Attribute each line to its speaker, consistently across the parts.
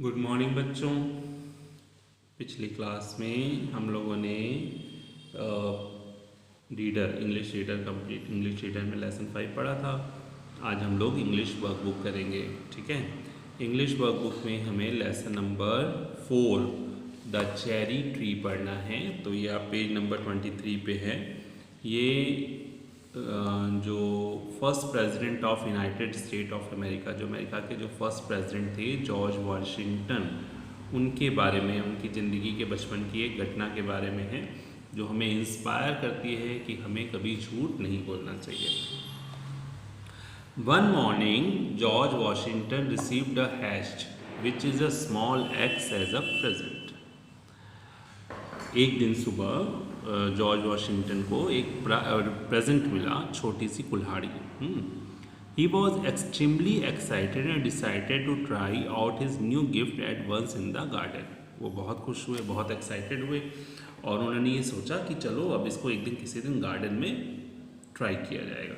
Speaker 1: Good morning बच्चों। पिछली class में हम लोगों ने reader English reader complete English reader में लेसन 5 पढ़ा था। आज हम लोग इंग्लिश वर्कबुक करेंगे। ठीक है, इंग्लिश वर्कबुक में हमें lesson number 4 the cherry tree पढ़ना है। तो ये आप पेज नंबर 23 पे है। ये जो first president of United state of America, जो अमेरिका के जो फर्स्ट प्रेसिडेंट थे जॉर्ज वाशिंगटन, उनके बारे में, उनकी ज़िंदगी के बचपन की एक घटना के बारे में है जो हमें इंस्पायर करती है कि हमें कभी झूठ नहीं बोलना चाहिए। One morning George Washington received a hatch which is a small axe as a present. एक दिन सुबह जॉर्ज वाशिंगटन को एक प्रेजेंट मिला, छोटी सी कुल्हाड़ी। He was extremely excited and decided to try out his new gift at once in the garden. वो बहुत खुश हुए, बहुत एक्साइटेड हुए और उन्होंने ये सोचा कि चलो अब इसको एक दिन किसी दिन गार्डन में ट्राई किया जाएगा।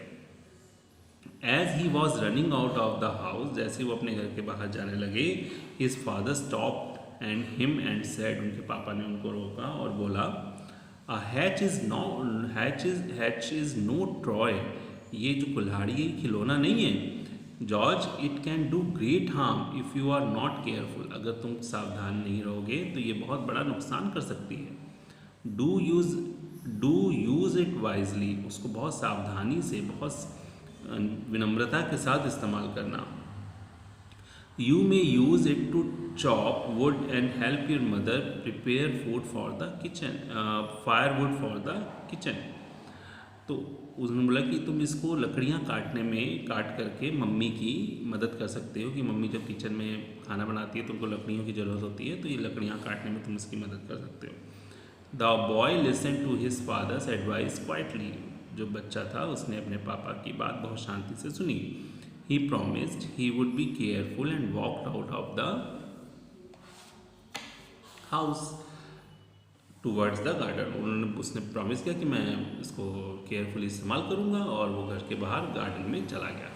Speaker 1: As he was running out of the house, जैसे वो अपने घर के बाहर जाने लगे, his father stop and him and said, उनके पापा ने उनको रोका और बोला, a hatch is no toy, ये जो कुल्हाड़ी है खिलौना नहीं है। George, it can do great harm if you are not careful, अगर तुम सावधान नहीं रहोगे तो ये बहुत बड़ा नुकसान कर सकती है। डू यूज़ इट वाइजली, उसको बहुत सावधानी से, बहुत विनम्रता के साथ इस्तेमाल करना। You may use it to chop wood and help your mother prepare food for the kitchen, firewood for the kitchen. तो उसने बोला कि तुम इसको लकड़ियाँ काटने में काट करके मम्मी की मदद कर सकते हो, कि मम्मी जब किचन में खाना बनाती है तो उनको लकड़ियों की ज़रूरत होती है, तो ये लकड़ियाँ काटने में तुम इसकी मदद कर सकते हो। The boy listen to his father's advice quietly, जो बच्चा था उसने अपने पापा की बात बहुत शांति से सुनी। He promised he would be careful and walked out of the house towards the garden. उसने प्रॉमिस किया कि मैं इसको केयरफुली इस्तेमाल करूँगा और वो घर के बाहर गार्डन में चला गया।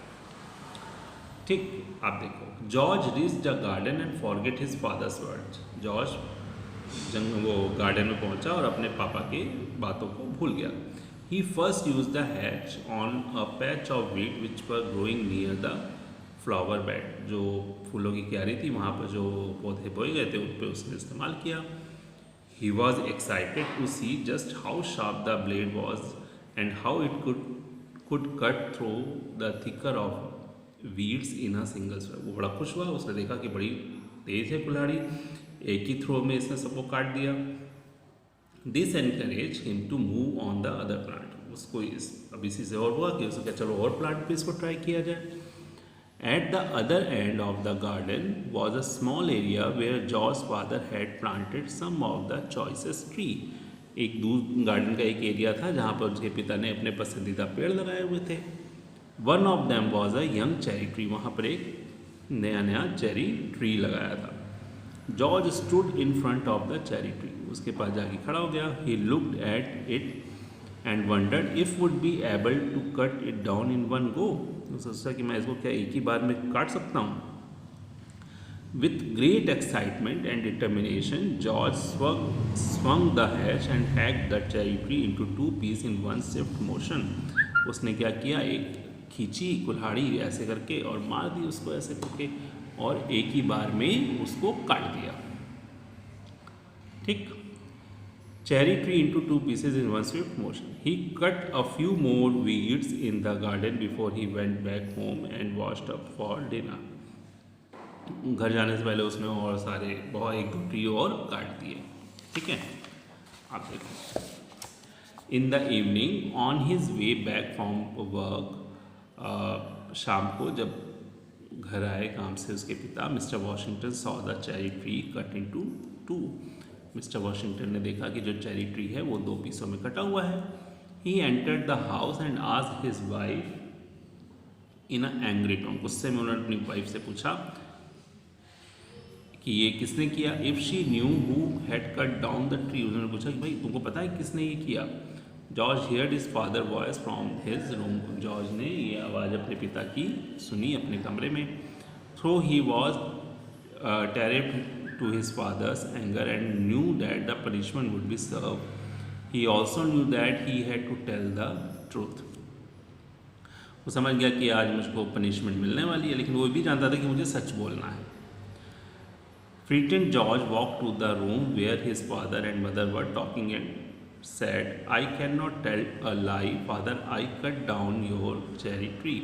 Speaker 1: ठीक, आप देखो, George reached the garden and forget his father's words. George वो गार्डन में पहुंचा और अपने पापा की बातों को भूल गया। He first used the hatch on a patch of wheat which were growing near the flower bed. जो फूलों की क्यारी थी वहाँ पर जो पौधे बोए गए थे उन पर उसने इस्तेमाल किया। He was excited to see just how sharp the blade was and how it could cut through the thicker of weeds in a single swipe. वो बड़ा खुश हुआ, उसने देखा कि बड़ी तेज है कुल्हाड़ी, एक ही थ्रो में इसने सबको काट दिया। This encourage him to move on the other plant. उसको अब इसी से और हुआ कि उसको क्या, चलो और प्लांट पे इसको ट्राई किया जाए। At the other end of the garden was a small area where George father had planted some of the choicest tree. एक दूर गार्डन का एक एरिया था जहाँ पर उसके पिता ने अपने पसंदीदा पेड़ लगाए हुए थे। One of them was a young cherry tree, वहाँ पर एक नया नया चेरी ट्री लगाया था। George stood in front of the cherry tree, उसके पास जाके खड़ा हो गया। He looked at it and wondered if would be able to cut it down in one go. सोचा कि मैं इसको क्या एक ही बार में काट सकता हूँ। With great excitement and determination George swung the hatch and hacked the cherry tree into 2 piece in one swift motion. उसने क्या किया, एक खींची कुल्हाड़ी ऐसे करके और मार दी उसको ऐसे करके और एक ही बार में उसको काट दिया। ठीक, cherry tree into 2 pieces in one swift motion. He cut a few more weeds in the garden before he went back home and washed up for dinner. घर जाने से पहले उसने और सारे बहुत एक दो ट्री और काट दिए। ठीक है, आप देखो। In the evening on his way back from work, शाम को जब घर आए काम से उसके पिता, mister Washington saw the cherry tree cut into 2। Mister Washington ने देखा कि जो चेरी ट्री है वो 2 पीसों में कटा हुआ है। He entered the house and asked his wife in a angry tone, गुस्से में उन्होंने अपनी वाइफ से पूछा कि ये किसने किया। If she knew who had cut down the tree, उन्होंने पूछा कि भाई तुमको पता है किसने ये किया। George heard his father voice from his room, George ने ये आवाज़ अपने पिता की सुनी अपने कमरे में। Throw he was terrified to his father's anger and knew that the punishment would be served. He also knew that he had to tell the truth. वो समझ गया कि आज मुझको पनिशमेंट मिलने वाली है, लेकिन वो भी जानता था कि मुझे सच बोलना है. Frightened George walked to the room where his father and mother were talking and said, "I cannot tell a lie, father. I cut down your cherry tree."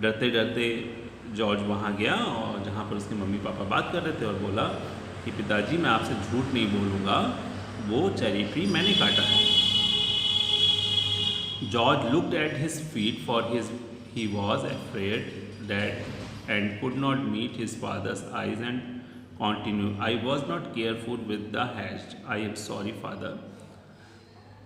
Speaker 1: डरते डरते जॉर्ज वहाँ गया और जहाँ पर उसके मम्मी पापा बात कर रहे थे और बोला कि पिताजी मैं आपसे झूठ नहीं बोलूँगा, वो चेरी ट्री मैंने काटा है. George looked at his feet for he was afraid that and could not meet his father's eyes and continue, "I was not careful with the hatchet. I am sorry father."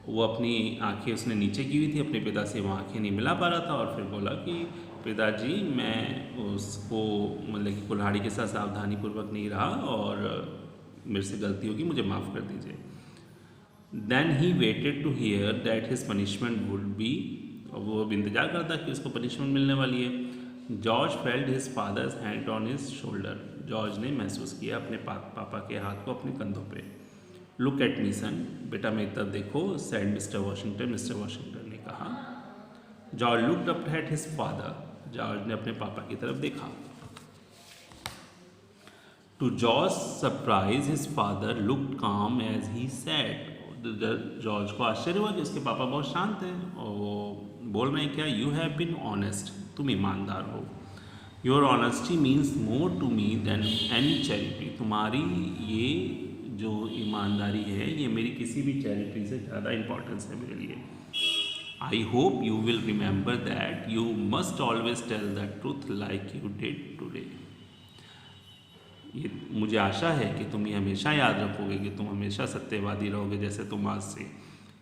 Speaker 1: वो अपनी आंखें उसने नीचे की हुई थी, अपने पिता से वो आंखें नहीं मिला पा रहा था और फिर बोला कि पिताजी मैं उसको मतलब कि कुल्हाड़ी के साथ सावधानीपूर्वक नहीं रहा और मेरे से गलती होगी, मुझे माफ़ कर दीजिए. Then he waited to hear that his punishment would be. वो अब इंतज़ार करता कि उसको पनिशमेंट मिलने वाली है. George failed his father's hand on his shoulder. George ने महसूस किया अपने पापा के हाथ को अपने कंधों पे. लुक एट मी सन, बेटा मेरी तरफ देखो, said mister Washington. Mister Washington ने कहा. George looked up at his father. George ने अपने पापा की तरफ देखा. To George surprise his father looked calm as he said. George को आश्चर्य हुआ कि उसके पापा बहुत शांत हैं और वो बोल रहे हैं क्या, यू हैव बीन ऑनेस्ट, तुम ईमानदार हो. Your honesty means more to me than any charity. तुम्हारी ये जो ईमानदारी है ये मेरी किसी भी चैरिटी से ज़्यादा इम्पोर्टेंस है मेरे लिए. I hope you will remember that you must always tell the truth like you did today. ये मुझे आशा है कि तुम ये हमेशा याद रखोगे कि तुम हमेशा सत्यवादी रहोगे जैसे तुम आज से.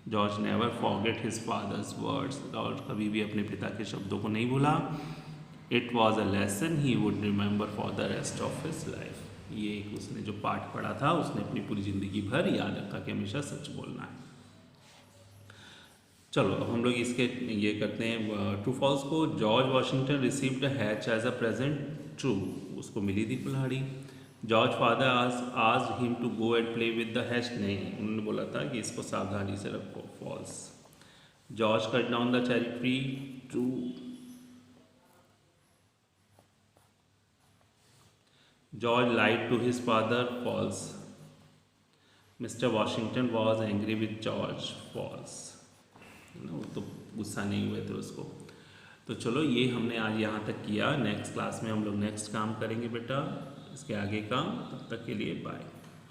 Speaker 1: George never forget his father's words. George कभी भी अपने पिता के शब्दों को नहीं भूला. It was a lesson he would remember for the rest of his life. ये एक उसने जो पाठ पढ़ा था उसने अपनी पूरी ज़िंदगी भर याद रखा कि हमेशा सच बोलना है. चलो अब हम लोग इसके ये करते हैं ट्रू फॉल्स को. George Washington received a hatch as a present. True, उसको मिली थी कुल्हाड़ी. George father asked him to go and play with the hatch. नहीं, उन्होंने बोला था कि इसको सावधानी से रखो. False. George cut down the cherry tree. True. George lied to his father. False. Mister Washington was angry with George. False. वो तो गुस्सा नहीं हुए थे उसको. तो चलो ये हमने आज यहाँ तक किया. नेक्स्ट क्लास में हम लोग नेक्स्ट काम करेंगे बेटा, इसके आगे का. तब तक के लिए बाय.